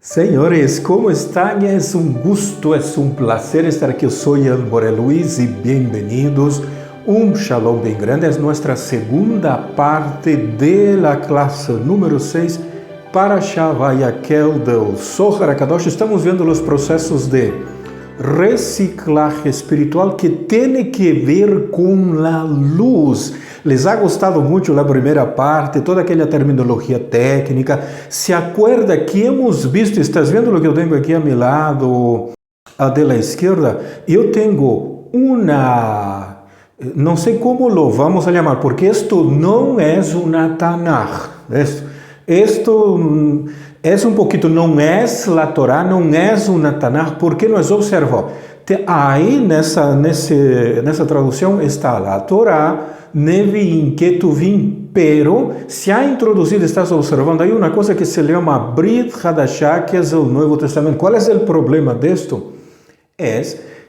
Señores, ¿cómo están? Es un gusto, es un placer estar aquí. Yo soy Elmore Luis y bienvenidos. Un shalom bien grande. Es nuestra segunda parte de la clase número 6 para Vayakhel del Zohar HaKadosh. Estamos viendo los procesos de reciclaje espiritual que tiene que ver con la luz. Les ha gostado mucho la primera parte, toda aquella terminología técnica. ¿Se acuerda que hemos visto? ¿Estás viendo lo que yo tengo aquí a mi lado, de la izquierda? Yo tengo una, no sé cómo lo vamos a llamar, porque esto no es una Tanaj. Esto es un poquito, no es la Torá, no es una Tanaj, porque nós observamos. Aí nessa tradução está a Torá, Neviim, Ketuvim, pero se ha introduzido, estás observando aí uma coisa que se chama Brit Hadashah, que é o Novo Testamento. Qual é o problema disto? É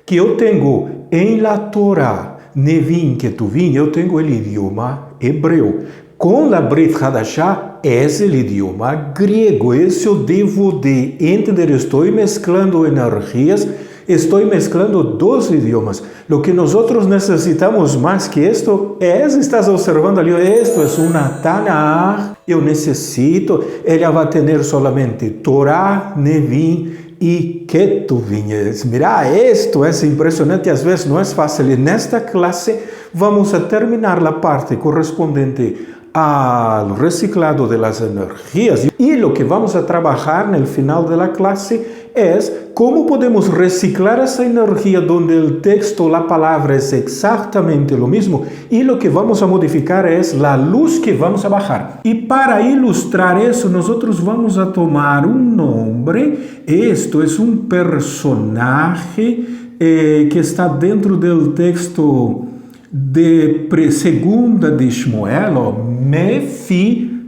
que eu tenho em la Torá, Neviim, Ketuvim, eu tenho o idioma hebreu. Com a Brit Hadashah é o idioma grego. Esse eu devo de entender. Estou mesclando energias. Estou mesclando dos idiomas. Lo que nosotros necesitamos más que esto es, estás observando ali, esto es una Tanaj. Eu necesito, ela vai ter solamente Torá, Neviim e Ketuvim. Mira, esto es impresionante, às vezes não é fácil. E nesta clase vamos a terminar a parte correspondente al reciclado de las energías. Y lo que vamos a trabajar en el final de la clase es cómo podemos reciclar esa energía donde el texto, la palabra es exactamente lo mismo, y lo que vamos a modificar es la luz que vamos a bajar. Y para ilustrar eso, nosotros vamos a tomar un nombre. Esto es un personaje que está dentro del texto de segunda de Shmuel, Mefiboshet.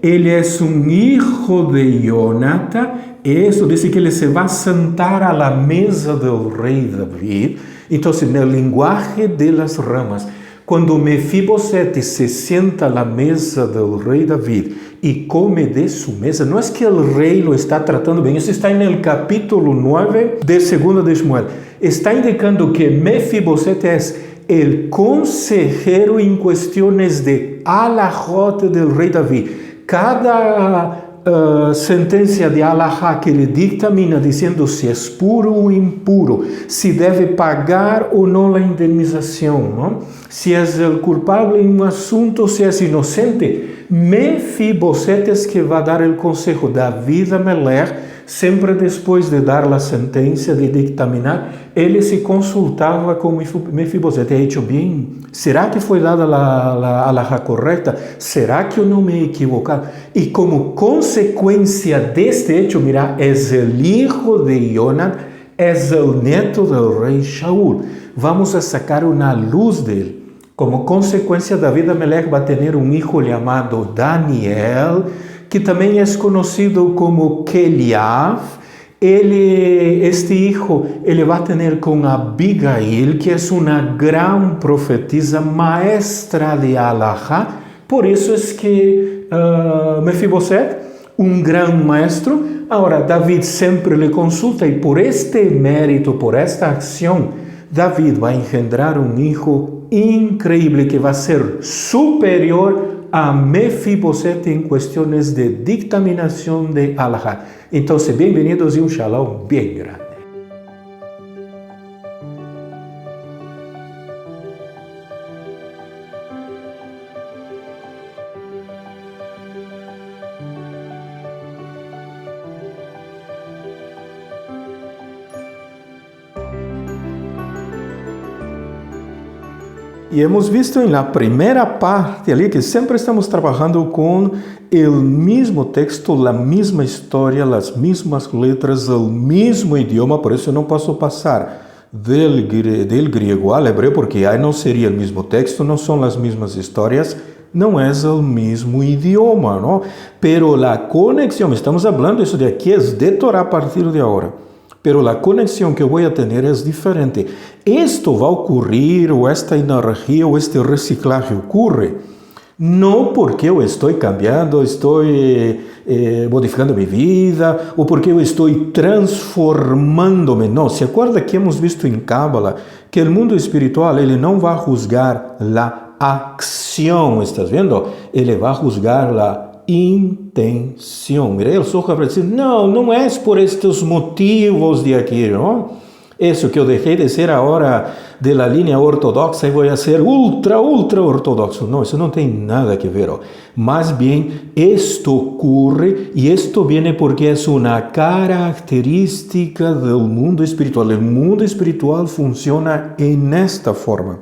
Ele é um hijo de Jonathan. Isso diz que ele se vai sentar a la mesa do rei David. Então, no linguagem de las ramas, quando Mefibosete se senta a la mesa do rei David e come de sua mesa, não é que o rei lo está tratando bem. Isso está no capítulo 9 de segunda de Shmuel. Está indicando que Mefibosete é el consejero en cuestiones de alajot del rey David. Cada sentencia de alajá que ele dictamina dizendo se é puro ou impuro, se deve pagar ou não a indenização, não? Se é o culpável em um assunto, se é inocente. Mefibosete es que vai dar o consejo. David Amelech, sempre depois de dar a sentença, de dictaminar, ele se consultava com Mefibosete. He hecho bem? Será que foi dada a alajá correta? Será que eu não me he equivocado? E como consequência deste hecho, mira, é o hijo de Jonathan, é o neto do rei Shaul. Vamos a sacar uma luz dele. Como consequência, David Amelech vai ter um hijo chamado Daniel, que também é conhecido como Keliaf. Este hijo, ele vai ter com Abigail, que é uma gran profetisa, maestra de alajá. Por isso é que Mefibosete, um gran maestro. Agora, David sempre lhe consulta, e por este mérito, por esta acção, David vai engendrar um hijo increíble que va a ser superior a Mefibosete en cuestiones de dictaminación de alajá. Entonces, bienvenidos y un shalom bien grande. E hemos visto em la primeira parte ali que sempre estamos trabalhando com o mesmo texto, a mesma história, as mesmas letras, o mesmo idioma. Por isso eu não posso passar del grego ao hebreu, porque aí não seria o mesmo texto, não são as mesmas histórias, não é o mesmo idioma, não? Pero a conexão, estamos falando isso de aqui, é de Torá a partir de agora. Pero a conexão que eu vou ter é diferente. Isto vai ocorrer, ou esta energia, ou este reciclagem ocorre Não porque eu estou cambiando, estou modificando minha vida, ou porque eu estou transformando-me. Não, se acorda que hemos visto em Cábala que o mundo espiritual ele não vai julgar a acção, estás vendo? Ele vai julgar a intenção. Mira, ele só vai dizer, não é por estes motivos de aqui, não? Isso que eu deixei de ser agora de la linha ortodoxa e vou a ser ultra ortodoxo. Não, isso não tem nada a ver. Mas bem, isto ocorre e isto viene porque é uma característica do mundo espiritual. O mundo espiritual funciona nesta forma.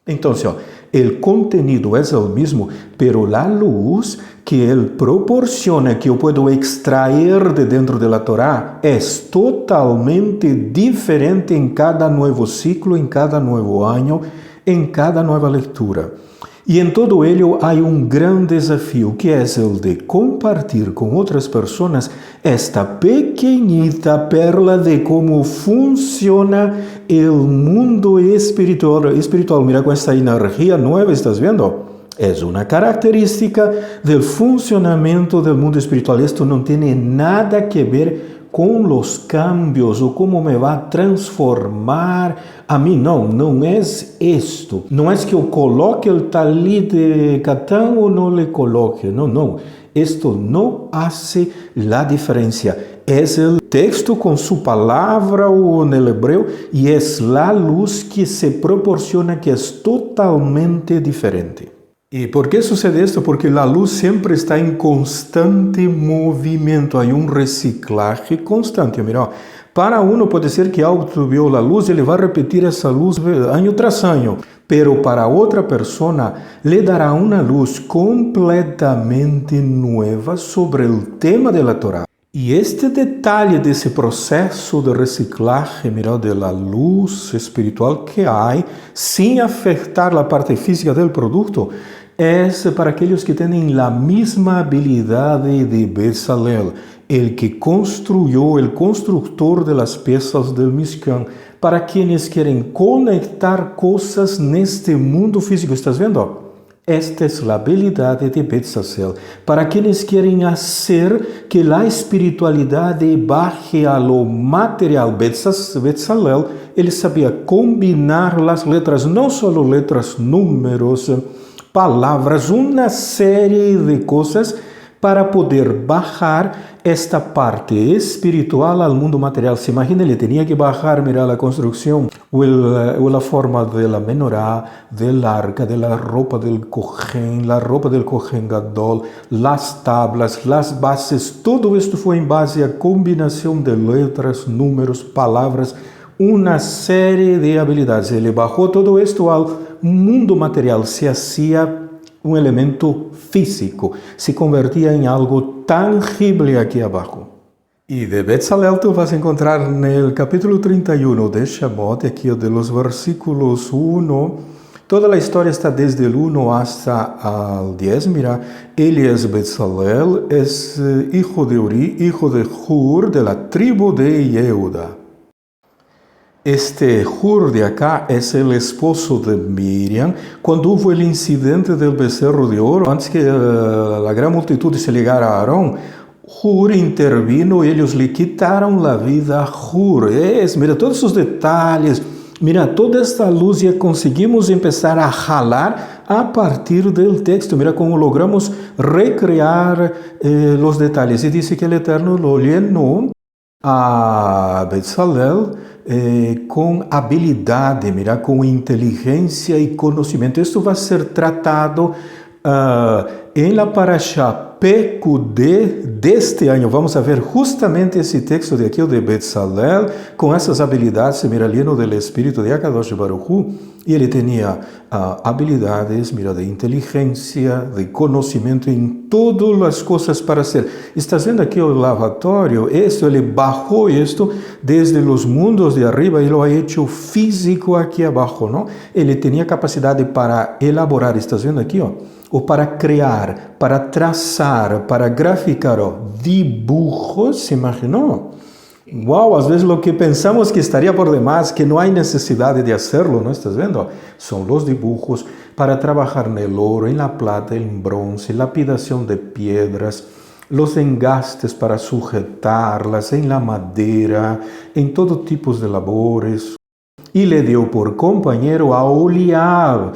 Então, o contenido é o mesmo, pero a luz que ele proporciona, que eu posso extrair de dentro da Torá, é totalmente diferente em cada novo ciclo, em cada novo ano, em cada nova leitura. E em todo ello há grande desafio, que é o de compartilhar com outras pessoas esta pequenita perla de como funciona o mundo espiritual. Mira com esta energia nova, ¿estás vendo? É uma característica do funcionamento do mundo espiritual. Isto não tem nada a ver com os cambios ou como me vai transformar a mim. Não é isto. Não é que eu coloque o talit de Catán ou não le coloque. Não. Isto não faz a diferença. É o texto com sua palavra ou no hebreu e é a luz que se proporciona que é totalmente diferente. E por que sucede isto? Porque a luz sempre está em constante movimento, há reciclagem constante. Mira, para uno pode ser que algo viu a luz, ele vai repetir essa luz ano tras ano, pero para outra pessoa lhe dará uma luz completamente nova sobre o tema da Torá. E este detalhe desse processo de reciclagem, mira, da luz espiritual que há, sem afetar a parte física do produto, é para aqueles que têm a mesma habilidade de Bezalel, el que construyó, el constructor de las piezas del Mishkan, para quienes querem conectar coisas neste mundo físico. ¿Estás vendo? Esta é a habilidade de Bezalel, para quienes querem fazer que a espiritualidade baje a lo material. Bezalel, ele sabia combinar as letras, não só letras, números, palavras, uma série de coisas para poder bajar esta parte espiritual ao mundo material. Se imagina, ele tinha que bajar, mirar a construção, ou a forma da menorá, da arca, da roupa del Kohen, a roupa del Kohen Gadol, as tablas, as bases, tudo isto foi em base à combinação de letras, números, palavras, uma série de habilidades. Ele bajou todo isto ao mundo material, se hacía um elemento físico, se convertia em algo tangível aqui abaixo. E de Bezalel tu vas encontrar no capítulo 31 de Shemot, aqui de los versículos 1, toda a história está desde o 1 hasta o 10. Mira, ele é Bezalel, é hijo de Uri, hijo de Hur, de la tribu de Yehuda. Este Hur de acá é o esposo de Miriam. Quando houve o incidente do becerro de ouro, antes que a grande multitud se ligara a Arão, Hur intervino, eles lhe quitaram a vida a Hur. Mira todos os detalhes, mira toda esta luz e conseguimos começar a jalar a partir do texto. Mira como logramos recriar os detalhes. E diz que o Eterno lo llenou a Bezalel com habilidade, mira, com inteligência e conhecimento. Isto vai ser tratado em la parashá Pekudê deste ano. Vamos ver justamente esse texto de aqui, o de Bezalel, com essas habilidades, mira, lleno do Espírito de Akadosh Baruch Hu, e ele tinha habilidades, mira, de inteligência, de conhecimento em todas as coisas para ser. Estás vendo aqui o lavatório? Ele bajou isto desde os mundos de arriba e lo ha hecho físico aqui abaixo, não? Ele tinha capacidade para elaborar, estás vendo aqui, ó? Ou para criar, para traçar, para graficar, dibujos, se imaginou? Wow, às vezes lo que pensamos que estaría por demás, que no hay necesidad de hacerlo, ¿no estás viendo? Son los dibujos para trabajar en el oro, en la plata, en bronce, lapidación de piedras, los engastes para sujetarlas, en la madera, en todo tipo de labores. Y le dio por compañero a Oliab,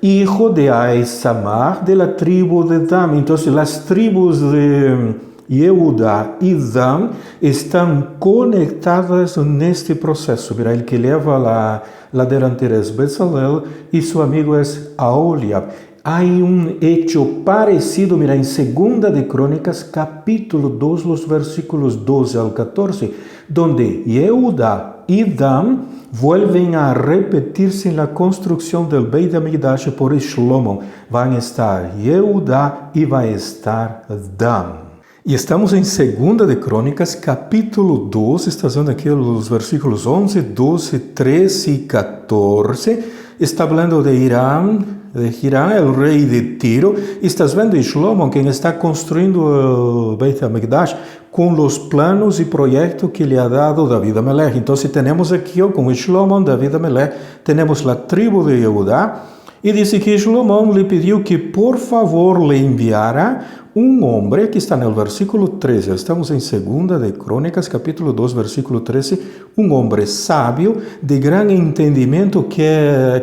hijo de Ahisamach, de la tribu de Dan. Entonces las tribus de Yehuda y Dan están conectadas en este proceso. Mira, el que lleva la delantera es Bezalel y su amigo es Aholiab. Hay un hecho parecido, mira, en Segunda de Crónicas, capítulo 2, los versículos 12 al 14, donde Yehuda y Dan vuelven a repetirse en la construcción del Beit HaMikdash por Shlomo. Van a estar Yehuda y va a estar Dan. E estamos em 2 de Crônicas, capítulo 2, estás vendo aqui os versículos 11, 12, 13 e 14, está falando de Hiram, o rei de Tiro, e estás vendo Shlomo, quem está construindo o Beit HaMikdash, com os planos e projetos que lhe ha dado David Amelech. Então, temos aqui, com Shlomo, David Amelech, temos a tribo de Judá, e disse que Shlomo lhe pediu que, por favor, lhe enviara homem, que está no versículo 13, estamos em 2 de Crônicas, capítulo 2, versículo 13, homem sábio, de grande entendimento, que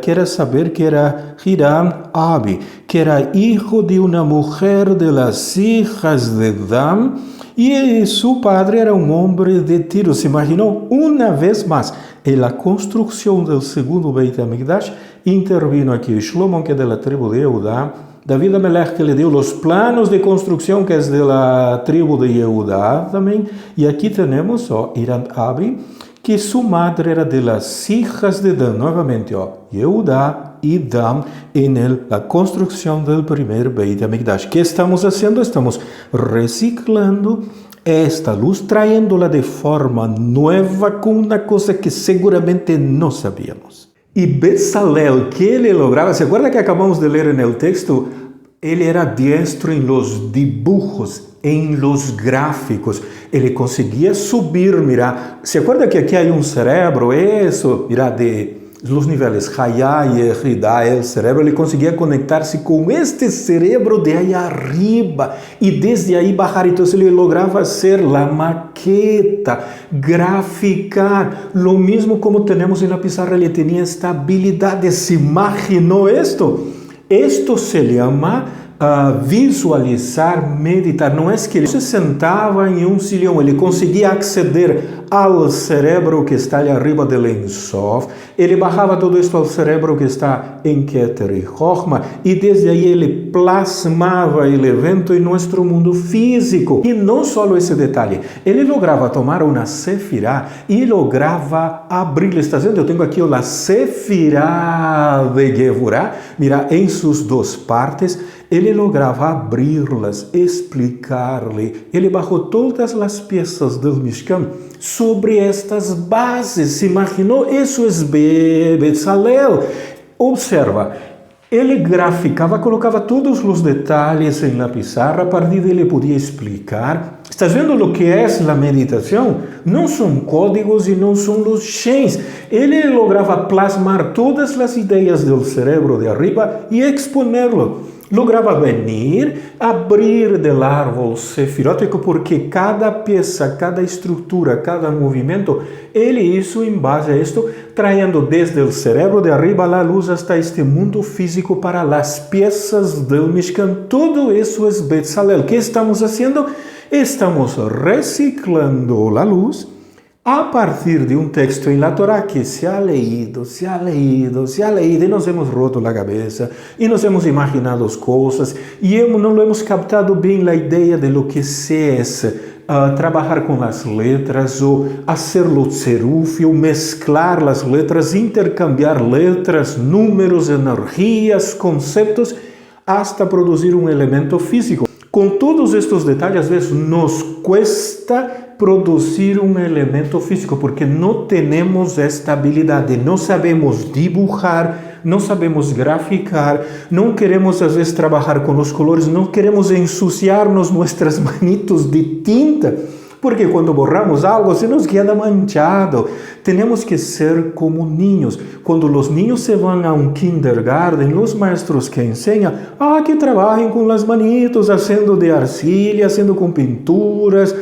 era saber que era Hiram Abi, que era hijo de uma mulher de las hijas de Dan, e seu padre era homem de Tiro. Se imaginou, uma vez mais, em la construção do segundo Beit HaMikdash, intervino aqui Shlomo, que é da tribo de Judá, David Amelech, que le dio los planos de construcción, que es de la tribu de Yehuda también. Y aquí tenemos Hiram Abi, que su madre era de las hijas de Dan. Nuevamente, Yehuda y Dan en la construcción del primer Beit HaMikdash. ¿Qué estamos haciendo? Estamos reciclando esta luz, trayéndola de forma nueva con una cosa que seguramente no sabíamos. E Bezalel, que ele lograva, ¿se acuerda que acabamos de ler en el texto? Ele era diestro en los dibujos, en los gráficos. Ele conseguia subir, mira, ¿se acuerda que aquí hay un cerebro? Eso, mira, de los niveles Hayá y Eridá, el cerebro, ele conseguia conectar-se com este cerebro de aí arriba e desde aí bajar. Então ele lograva ser la maqueta, graficar, lo mismo como tenemos en la pizarra. Ele tinha esta habilidade. ¿Se imaginou esto? Esto se llama visualizar, meditar. Não é que ele se sentava em um sillão, ele conseguia acceder ao cerebro que está ali arriba del Ein Sof, ele bajava todo isso ao cerebro que está em Keter e Chochma, e desde aí ele plasmava o evento em nosso mundo físico. E não só esse detalhe, ele lograva tomar uma sefirá e lograva abrir. Está vendo? Eu tenho aqui a sefirá de Gevurá, mira, em suas duas partes. Ele lograva abri-las, explicar-lhe. Ele bajou todas as peças do Mishkan sobre estas bases. Se imaginou? Isso é Bezalel. Observa, ele graficava, colocava todos os detalhes em la pizarra, a partir dele podia explicar. Estás vendo o que é a meditação? Não são códigos e não são os sheins. Ele lograva plasmar todas as ideias do cerebro de arriba e exponerlo. Lograva venir, abrir del árbol sefirótico, porque cada peça, cada estrutura, cada movimento, ele hizo em base a isto, trayendo desde o cerebro de arriba a luz hasta este mundo físico para as peças do Mishkan. Todo isso é Bezalel. O que estamos fazendo? Estamos reciclando a luz a partir de um texto em la Torá que se ha leído, e nos hemos roto a cabeça, e nos hemos imaginado coisas, e não hemos captado bem a ideia de lo que é trabalhar com as letras, ou hacerlo tzeruf, ou mesclar as letras, intercambiar letras, números, energias, conceitos, hasta produzir um elemento físico. Com todos estes detalhes, às vezes nos cuesta produzir um elemento físico, porque não temos esta habilidade, não sabemos dibujar, não sabemos graficar, não queremos às vezes trabalhar com os colores, não queremos ensuciar-nos nossas manitos de tinta Porque quando borramos algo se nos queda manchado. Temos que ser como niños. Quando os niños se vão a um kindergarten, os maestros que ensinam, que trabalhem com as manitos, fazendo de arcilha, fazendo com pinturas,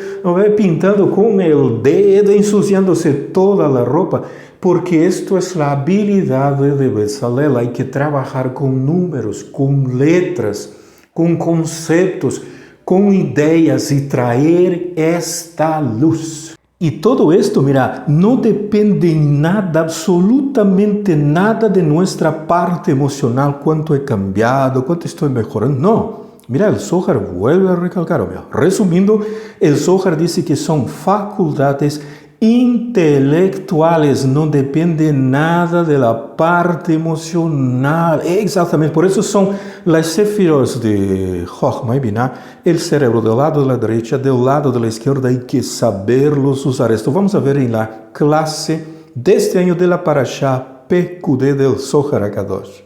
pintando com o dedo, ensuciando-se toda a roupa. Porque isto é a habilidade de Bezalel. Há que trabalhar com números, com letras, com conceitos, com ideias e trazer esta luz. E todo esto, mira, não depende nada, absolutamente nada de nossa parte emocional, quanto he cambiado, quanto estou melhorando. Não. Mira, el Zohar vuelve a recalcar. Resumindo, el Zohar diz que são faculdades intelectuales, não depende nada da parte emocional. Exatamente, por isso são as sefirot de Chokhmah e Binah, o cérebro do lado da direita, do lado da esquerda, hay que saberlos usar. Esto vamos a ver em la clase deste ano de la Parashá PQD del Zohar HaKadosh.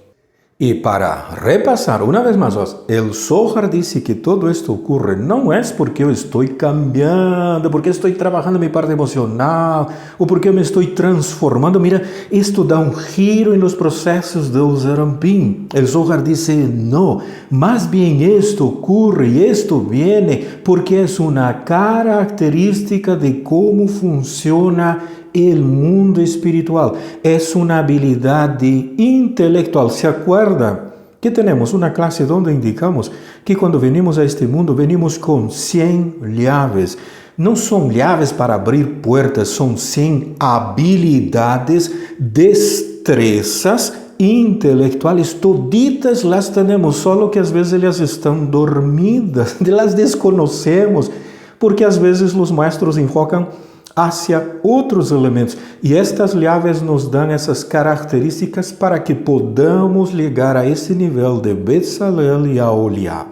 E para repassar uma vez mais, el Zohar diz que todo esto ocorre não é porque eu estou cambiando, porque estou trabalhando minha parte emocional, ou porque eu me estou transformando. Mira, isto dá um giro nos processos do Zerampim. El Zohar diz não, mais bem isto ocorre, isto viene, porque é uma característica de como funciona o mundo espiritual. É uma habilidade intelectual. ¿Se acuerda que temos uma classe onde indicamos que quando venimos a este mundo, venimos com 100 llaves? Não são llaves para abrir portas, são 100 habilidades, destrezas intelectuais. Toditas las temos, só que às vezes elas estão dormidas, las desconhecemos, porque às vezes os maestros enfocam hacia outros elementos. E estas llaves nos dão essas características para que podamos chegar a esse nível de Bezalel e Aholiab.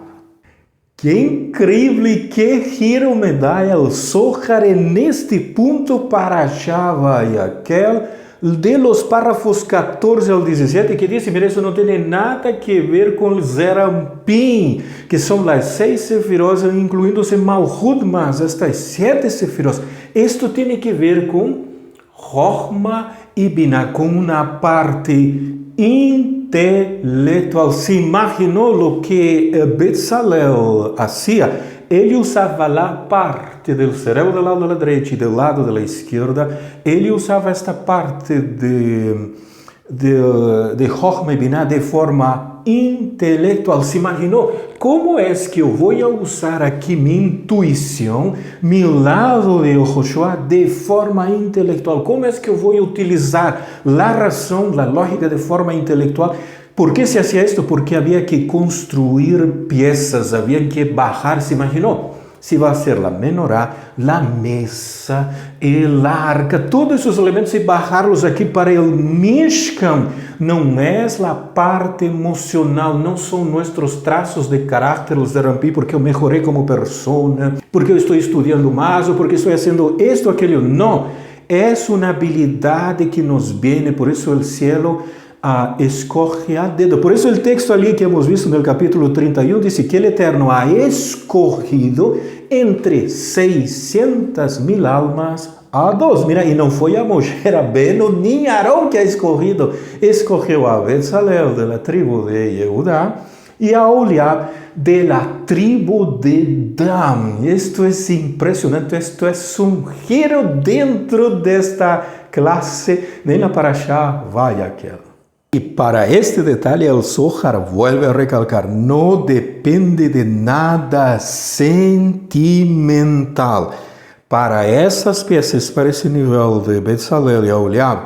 Que incrível e que giro me dá el Zohar neste ponto para Shava e aquel de los párrafos 14 ao 17, que diz, mira, isso não tem nada que ver com o Zerampim, que são as 6 sefirot, incluindo-se Malhut, mas estas 7 sefirot. Isto tem que ver com Chokhmah e Binah, com uma parte intelectual. Se imaginou o que Bezalel fazia? Ele usava a parte do cérebro do lado da direita e do lado da esquerda. Ele usava esta parte de Chokhmah e Binah de forma intelectual. Se imaginou? Como é que eu vou usar aqui minha intuição, meu lado de Yehoshua, de forma intelectual? Como é que eu vou utilizar a razão, a lógica de forma intelectual? ¿Por qué se hacía esto? Porque había que construir piezas, había que bajar. ¿Se imaginó? Se vai ser a menorá, a mesa, o arca, todos esses elementos, e barrá-los aqui para o Mishkan. Não é a parte emocional, não são nossos traços de caráter, os Zerampim, porque eu melhorei como pessoa, porque eu estou estudando mais, ou porque estou fazendo isto ou aquilo. Não, é uma habilidade que nos vem, por isso o cielo escorre a dedo. Por isso o texto ali que hemos visto no capítulo 31 diz que o Eterno ha escorrido entre 600.000 almas a 2. Mira, e não foi a Moshe Rabbeinu nem Arão que ha escorrido. Escorreu a Bezalel da tribo de Yehudá e a Aholiab da tribo de Dan. Isto é impressionante, isto é giro dentro desta classe, nem na Parashá vai aquela. E para este detalhe, el Zohar vuelve a recalcar, não depende de nada sentimental. Para essas peças, para esse nível de Bezalel e Aholiab,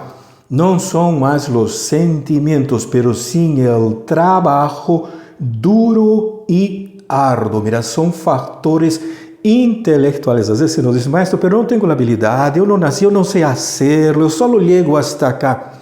não são mais os sentimentos, pero sim o trabalho duro e árduo. Mira, são fatores intelectuais. Às vezes se nos diz, maestro, pero não tenho habilidade, eu não nasci, eu não sei hacerlo, eu só chego hasta cá.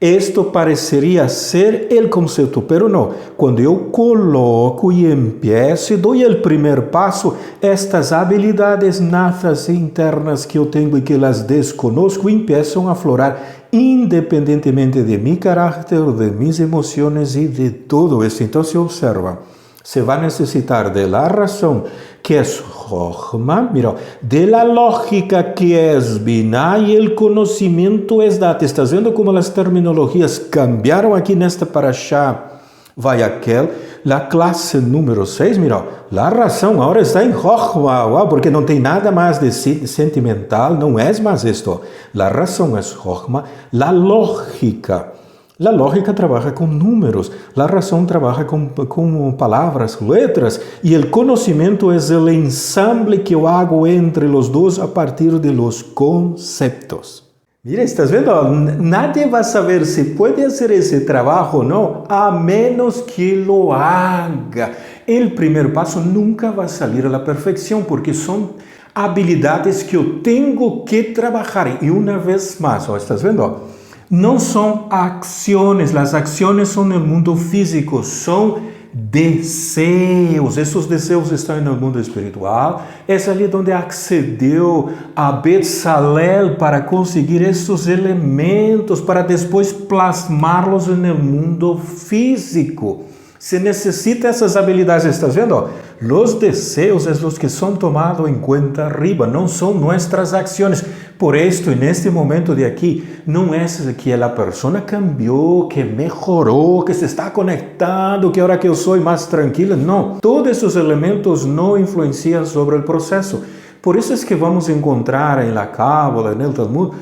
Esto pareceria ser o conceito, pero não. Quando eu coloco e empiezo e dou o primeiro passo, estas habilidades natas internas que eu tenho e que las desconozco empiezam a aflorar independentemente de mi carácter, de mis emoções e de todo isso. Então se observa, se va a necesitar de la razón, que es Jochma, mira, de la lógica, que es Binah, y el conocimiento es Dat. ¿Estás viendo cómo las terminologías cambiaron aquí en esta parashá? Vai aquel, la clase número 6, mira, la razón ahora está en Jochma, wow, porque no tem nada más de sentimental, no es más esto. La razón es Jochma, la lógica. La lógica trabaja con números, la razón trabaja con palabras, letras, y el conocimiento es el ensamble que yo hago entre los dos a partir de los conceptos. Mira, ¿estás viendo? Nadie va a saber si puede hacer ese trabajo o no, a menos que lo haga. El primer paso nunca va a salir a la perfección, porque son habilidades que yo tengo que trabajar. Y una vez más, ¿estás viendo? No son acciones, las acciones son en el mundo físico, son deseos. Esos deseos están en el mundo espiritual. Es allí donde accedió a Betzalel para conseguir estos elementos, para después plasmarlos en el mundo físico. Se necesita esas habilidades, ¿estás viendo? Los deseos es los que son tomados en cuenta arriba, no son nuestras acciones. Por esto, en este momento de aquí, no es que la persona cambió, que mejoró, que se está conectando, que ahora que yo soy más tranquila. No, todos esos elementos no influencian sobre el proceso. Por eso es que vamos a encontrar en la Cábala, en el Talmud,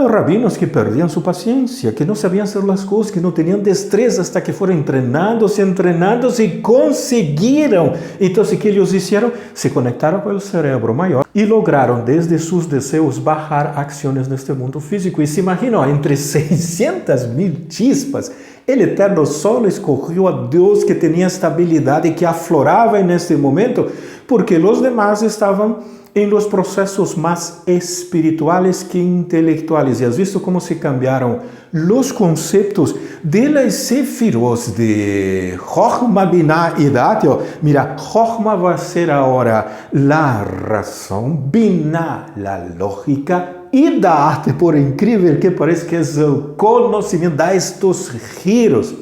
rabinos que perdían su paciencia, que no sabían hacer las cosas, que no tenían destreza hasta que fueron entrenándose y consiguieron. Entonces, ¿qué ellos hicieron? Se conectaron con el cerebro mayor y lograron desde sus deseos bajar acciones en este mundo físico. Y se imaginó, entre 600,000 chispas, el Eterno solo escogió a Dios que tenía esta habilidad y que afloraba en este momento, porque los demás estaban en los procesos más espirituales que intelectuales. Y has visto cómo se cambiaron los conceptos de las Sefirot de Jochma, Binah y Dat. Mira, Jochma va a ser ahora la razón, Binah la lógica, y Dat, por increíble que parezca, que es el conocimiento, da estos giros.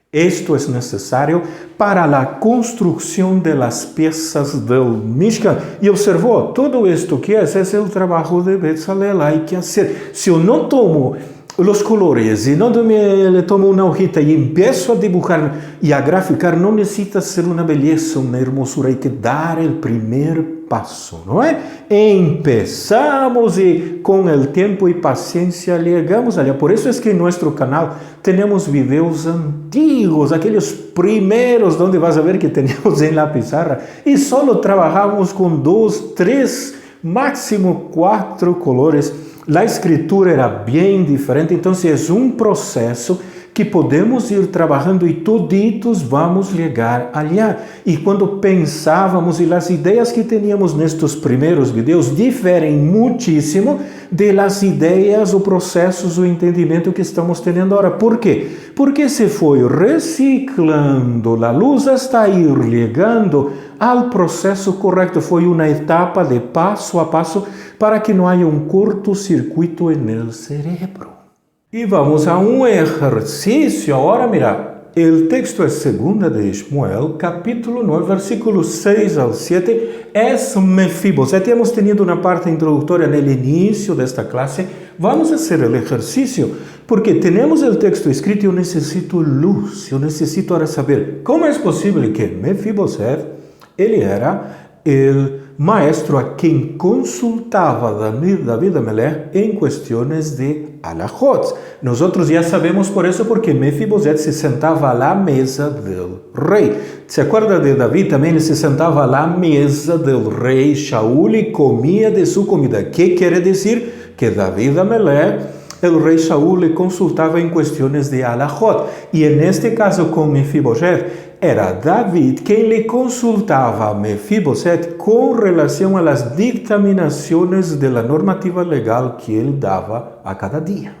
Esto es necesario para la construcción de las piezas del Mishkan. Y observó, todo esto que es el trabajo de Betzalel, hay que hacer. Si yo no tomo los colores y no le tomo una hojita y empiezo a dibujar y a graficar, no necesita ser una belleza, una hermosura, hay que dar el primer paso, ¿no es? Empezamos y con el tiempo y paciencia llegamos allá. Por eso es que en nuestro canal tenemos videos antiguos, aquellos primeros donde vas a ver que teníamos en la pizarra y solo trabajamos con 2, 3, máximo 4 colores. La escritura era bien diferente, entonces es un proceso que podemos ir trabajando y toditos vamos llegar allá. Y cuando pensábamos y las ideas que teníamos en estos primeros videos difieren muchísimo de las ideas o procesos o entendimiento que estamos teniendo ahora. ¿Por qué? Porque se fue reciclando la luz hasta ir llegando al proceso correcto. Fue una etapa de paso a paso para que no haya un cortocircuito en el cerebro. Y vamos a un ejercicio. Ahora mira, el texto es 2 de Shmuel, capítulo 9, versículos 6 al 7. Es Mefiboset. Hemos tenido una parte introductoria en el inicio de esta clase. Vamos a hacer el ejercicio, porque tenemos el texto escrito y yo necesito luz. Yo necesito ahora saber cómo es posible que Mefiboset, él era el maestro a quien consultaba David Amelech en cuestiones de alajot. Nosotros ya sabemos por eso, porque Mefiboset se sentaba a la mesa del rey. ¿Se acuerda de David? También él se sentaba a la mesa del rey Shaul y comía de su comida. ¿Qué quiere decir? Que David Amelech, el rey Shaul, le consultaba en cuestiones de alajot. Y en este caso con Mefiboset, era David quien le consultaba a Mefiboset con relación a las dictaminaciones de la normativa legal que él daba a cada día.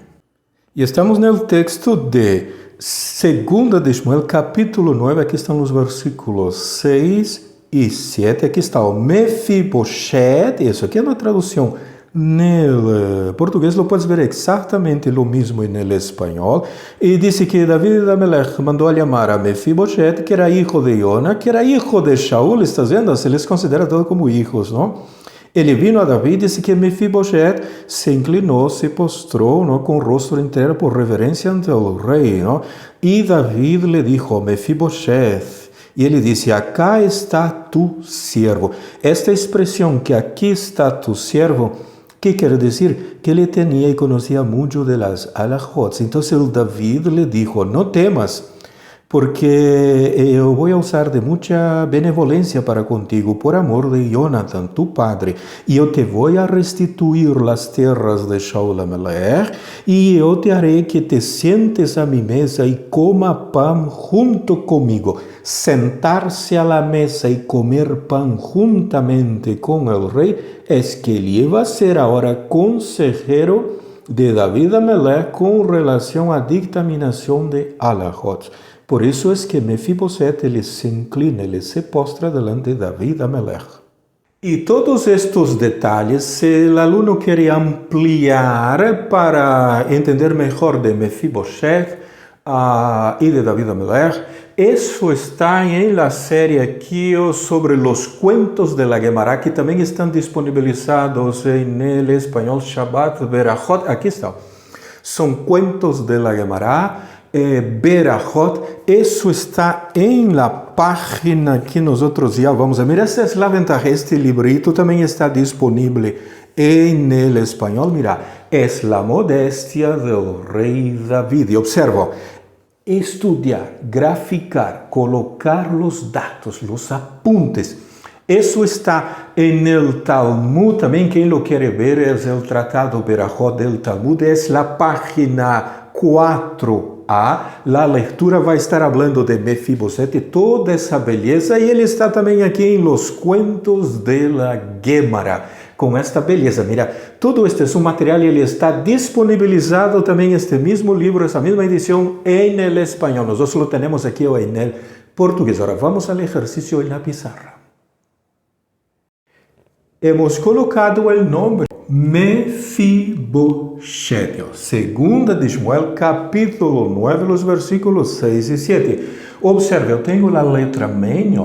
Y estamos en el texto de 2 de Shmuel, capítulo 9, aquí están los versículos 6 y 7, aquí está o Mefiboset, eso aquí es una traducción No português lo puedes ver exactamente lo mismo en el español. Y dice que David Amelech mandó a llamar a Mefiboset, que era hijo de Iona, que era hijo de Shaul. ¿Estás viendo? Se les considera todo como hijos, ¿no? Ele vino a David y dice que Mefiboset se inclinó, se postró, ¿no? Con rostro entero por reverencia ante el rey, ¿no? Y David le dijo, Mefiboset. Y él dice, acá está tu siervo. Esta expresión que aquí está tu siervo, ¿qué quiere decir? Que él tenía y conocía mucho de las alajot. Entonces el David le dijo, no temas, porque yo voy a usar de mucha benevolencia para contigo por amor de Jonathan, tu padre, y yo te voy a restituir las tierras de Shaul Amelech, y yo te haré que te sientes a mi mesa y coma pan junto conmigo. Sentarse a la mesa y comer pan juntamente con el rey es que él iba a ser ahora consejero de David Amelech con relación a dictaminación de alajot. Por eso es que Mefiboset él se inclina, él se postra delante de David Amelech. Y todos estos detalles, si el alumno quiere ampliar para entender mejor de Mefiboset y de David Amelech, eso está en la serie aquí sobre los cuentos de la Gemara, que también están disponibilizados en el español Shabbat Berajot. Aquí está. Son cuentos de la Gemara. Berajot, eso está en la página que nosotros ya vamos a ver. Esa es la ventaja, este librito también está disponible en el español. Mira, es la modestia del rey David. Y observo, estudiar, graficar, colocar los datos, los apuntes. Eso está en el Talmud, también quien lo quiere ver es el Tratado Berajot del Talmud, es la página 4. La lectura va a estar hablando de Mefiboset y toda esa belleza, y él está también aquí en los cuentos de la Gemara, con esta belleza. Mira, todo este es un material y él está disponibilizado también, este mismo libro, esa misma edición en el español. Nosotros lo tenemos aquí hoy en el portugués. Ahora vamos al ejercicio en la pizarra. Hemos colocado el nombre Mefiboset. Segunda de Shmuel, capítulo 9, los versículos 6 y 7. Observe, yo tengo la letra men,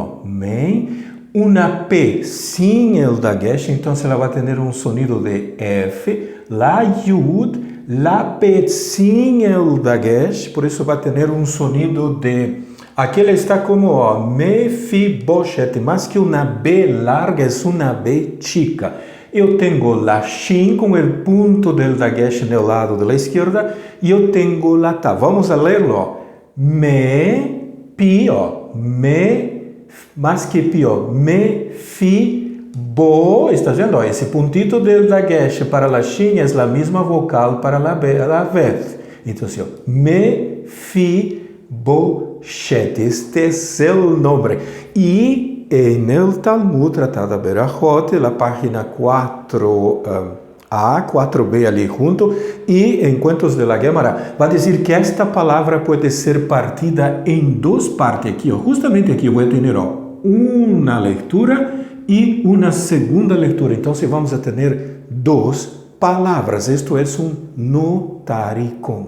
una P sin el dagesh, entonces ela va a tener un sonido de F. La Yud, la P sin el dagesh, por eso va a tener un sonido de... Aquí ele está como Mefiboset, más que una B larga, es una B chica. Eu tenho la shin com o ponto del dagesh no lado da esquerda e eu tenho la ta. Vamos a lerlo. Me, pi, me, más que pi, me, fi, bo. ¿Estás vendo? Esse puntito del dagesh para la shin é a mesma vocal para la vez. Então, me, fi, bo, shet. Este es el nombre. Y en el Talmud, Tratado Berajot, la página 4a, 4b ali junto, y en Cuentos de la Gemara, va a decir que esta palabra puede ser partida en dos partes. Aquí, justamente aquí voy a tener una lectura y una segunda lectura. Entonces vamos a tener dos palabras. Esto es un notaricon.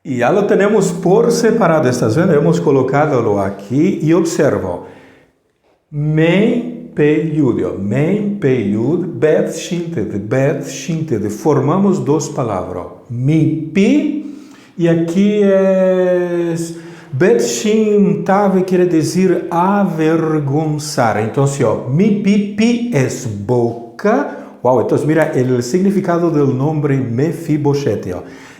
Y ya lo tenemos por separado. ¿Estás viendo? Hemos colocado aquí y observo. Men, Pe, Yud, Bet, Shinted, formamos dos palabras, Mi, Pi, y aquí es, Bet, Shin, Tave, quiere decir avergonzar, entonces, Mi, Pi es boca, wow, entonces mira el significado del nombre Mefiboset,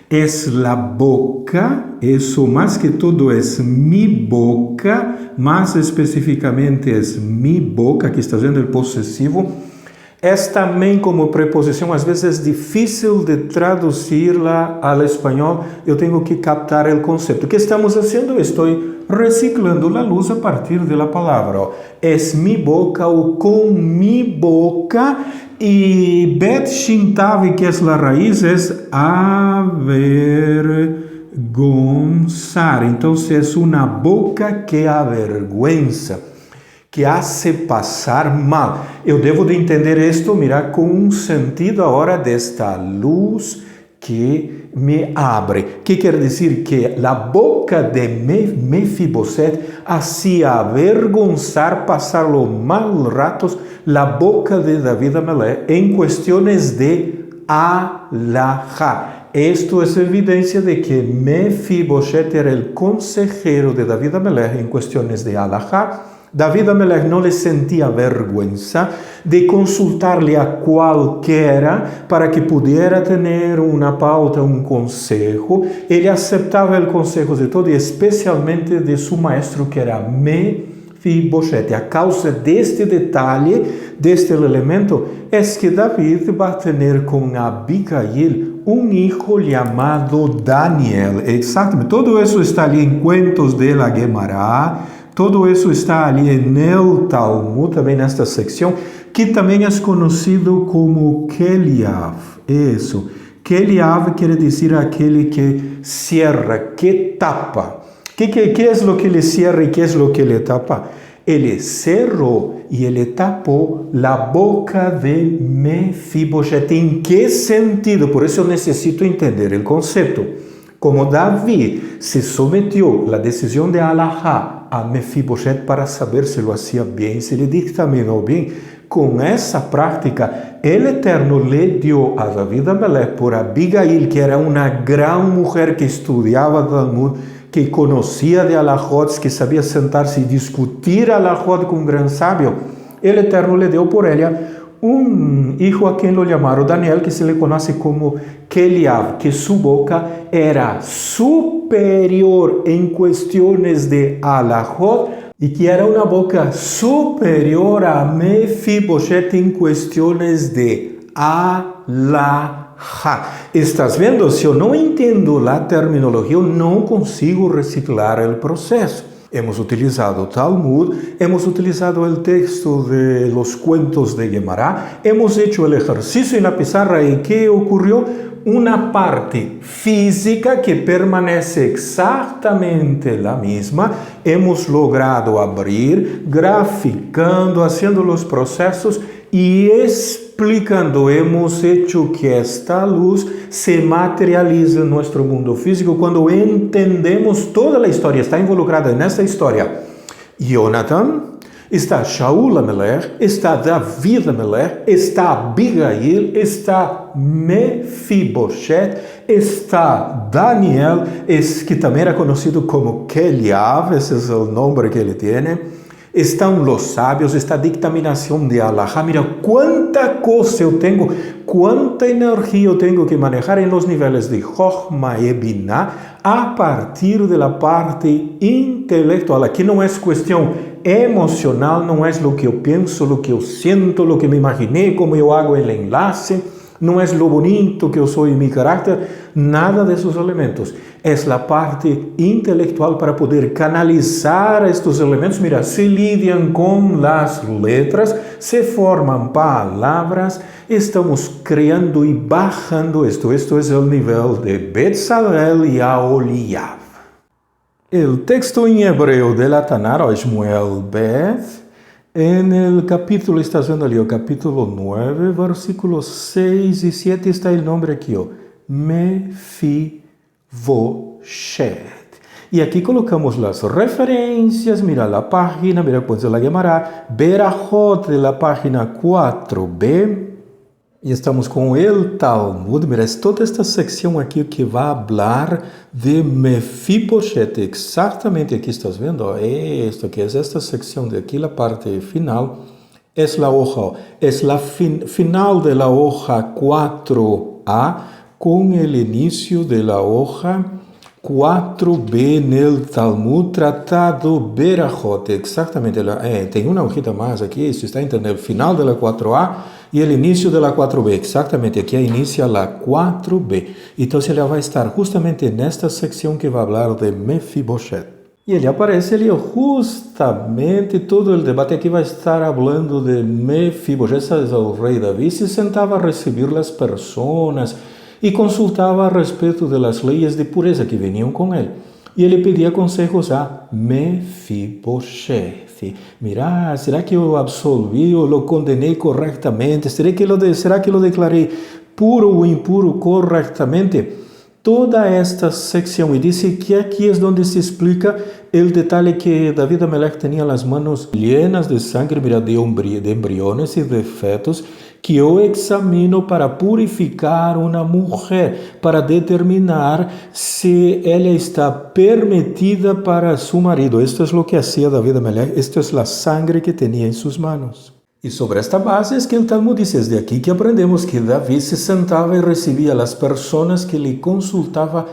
es la boca, eso más que todo es mi boca, más específicamente es mi boca, aquí está viendo el posesivo. Es también como preposición, a veces es difícil de traducirla al español, yo tengo que captar el concepto. ¿Qué estamos haciendo? Estoy reciclando la luz a partir de la palabra. Es mi boca o con mi boca. Y Bet Shintavi, que es la raíz, es avergonzar. Entonces es una boca que avergüenza. que hace passar mal. Eu devo de entender isto, mira, com um sentido agora desta luz que me abre. Que quer dizer que a boca de Mefibosete hacía avergonzar, pasar los mal ratos, la boca de David Amelech en cuestiones de alajá. Esto es evidencia de que Mefibosete era el consejero de David Amelech en cuestiones de alajá. David Amelech no le sentía vergüenza de consultarle a cualquiera para que pudiera tener una pauta, un consejo. Él aceptaba el consejo de todo y especialmente de su maestro que era Mefibosete. A causa de este detalle, de este elemento, es que David va a tener con Abigail un hijo llamado Daniel. Exactamente, todo eso está allí en Cuentos de la Guemará. Todo isso está ali no Talmud, também nesta secção, que também é conhecido como Keliav. Isso. Keliav quer dizer aquele que cierra, que tapa. Que é o que ele cierra e que é o que ele tapa? Ele cerrou e ele tapou a boca de Mefibosete. Em que sentido? Por isso eu necessito entender o conceito. Como David se someteu à decisão de alajá a Mefibosete para saber se lo hacía bien, se le dictaminou bien. Con esa práctica, el Eterno le dio a David Amelech por Abigail, que era una gran mujer que estudiaba Talmud, que conocía de alajot, que sabía sentarse y discutir alajot con un gran sabio. El Eterno le dio por ella un hijo a quien lo llamaron Daniel, que se le conoce como Keliav, que su boca era superior en cuestiones de alajot y que era una boca superior a Mefibosete en cuestiones de alajá. ¿Estás viendo? Si yo no entiendo la terminología, yo no consigo reciclar el proceso. Hemos utilizado Talmud, hemos utilizado el texto de los cuentos de Guemará, hemos hecho el ejercicio en la pizarra y ¿qué ocurrió? Una parte física que permanece exactamente la misma, hemos logrado abrir, graficando, haciendo los procesos y explicando, hemos hecho que esta luz se materialice en nuestro mundo físico cuando entendemos toda la historia, está involucrada en esta historia. Jonathan, está Shaul Amelech, está David Amelech, está Abigail, está Mefibosete, está Daniel, que também era conhecido como Keliav, esse é o nome que ele tem. Estão os sábios, está a dictaminação de alajá. Mira, quanta coisa eu tenho, quanta energia eu tenho que manejar em los níveis de Chokhmah e Binah a partir da parte intelectual. Aqui não é questão emocional, não é o que eu penso, o que eu sinto, o que me imaginei, como eu hago o enlace, não é o bonito que eu sou em meu caráter, nada desses elementos. É a parte intelectual para poder canalizar estes elementos. Mira, se lidam com as letras, se formam palavras, estamos criando e bajando esto. Esto é o nível de Betzalel e Aholiab. O texto em hebreu de la Taná, o Shmuel Bet, en el capítulo, está vendo ali, o capítulo 9, versículos 6 e 7, está o nome aqui, Mefibosete. E aqui colocamos as referências, mira a página, mira Cuentos de la Guemará, Berajot de la página 4b, e estamos com o Talmud. Mira, é toda esta secção aqui que vai falar de Mefibosete, exatamente aqui estás vendo, esto aqui, é esta secção de aqui, a parte final, é a hoja, é a final de la hoja 4a, com o início de la hoja 4b no Talmud, tratado Berajot, exatamente, tem uma hojita mais aqui, isso está no final de la 4a e o início de la 4b, exatamente, aqui inicia la 4b, então ele vai estar justamente nesta secção que vai falar de Mefibosete. E ele aparece ali justamente, todo o debate aqui vai estar falando de Mefibosete, o rei Davi se sentava a receber as pessoas e consultava a respeito das leis de pureza que veniam com ele. E ele pedia conselhos a Mefibosete. juez. Mira, ¿será que yo absolví o lo condené correctamente? ¿Será que lo declaré puro o impuro correctamente? Toda esta sección, y dice que aquí es donde se explica el detalle que David Amelech tenía las manos llenas de sangre, mira, de embriones y de fetos, que yo examino para purificar una mujer, para determinar si ella está permitida para su marido. Esto es lo que hacía David Amelech, esto es la sangre que tenía en sus manos. Y sobre esta base es que el Talmud dice, es de aquí que aprendemos que David se sentaba y recibía a las personas que le consultaba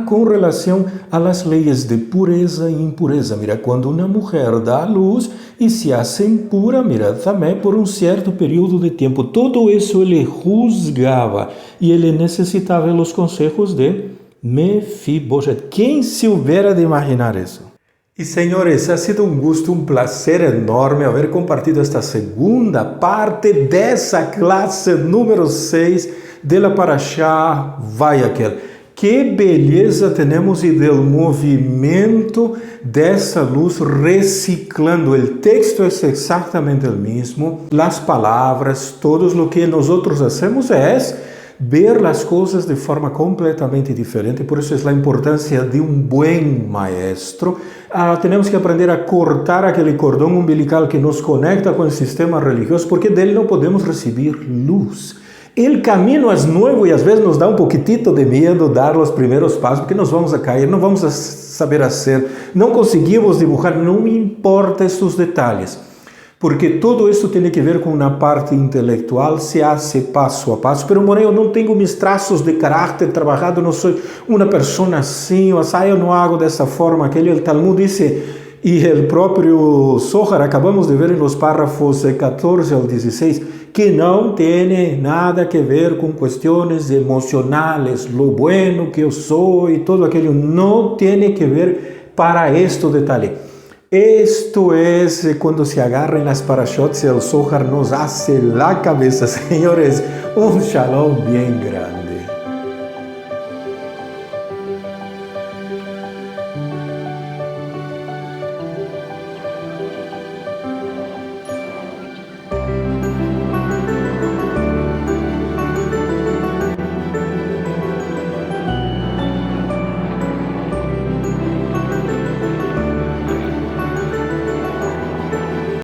con relación a las leyes de pureza e impureza. Mira, cuando una mujer da a luz y se hace impura, mira, también por un cierto periodo de tiempo, todo eso él juzgaba y él necesitaba los consejos de Mefiboset. ¿Quién se hubiera de imaginar eso? Y señores, ha sido un gusto, un placer enorme haber compartido esta segunda parte de esa clase número 6 de la Parashá Vayakhel. Que beleza temos e del movimento dessa luz reciclando. El texto es exactamente el mismo, las palabras, todo lo que nosotros hacemos es ver las cosas de forma completamente diferente. Por eso es la importancia de un buen maestro. Tenemos que aprender a cortar aquele cordón umbilical que nos conecta con el sistema religioso, porque de él no podemos recibir luz. El camino es nuevo y a veces nos da un poquitito de miedo dar los primeros pasos, porque nos vamos a caer, no vamos a saber hacer, no conseguimos dibujar, no me importa estos detalles. Porque todo isso tem que ver com uma parte intelectual, se hace passo a passo. Pero, Moreno, eu não tenho meus traços de caráter trabalhado, não sou uma pessoa assim, ou eu não hago dessa forma. Aquele o Talmud disse, e o próprio Zohar, acabamos de ver nos párrafos 14 ao 16, que não tem nada que ver com questões emocionais, lo bueno que eu sou e todo aquilo, não tem que ver para este detalhe. Esto es cuando se agarran las parashot y el Zohar nos hace la cabeza. Señores, un shalom bien grande.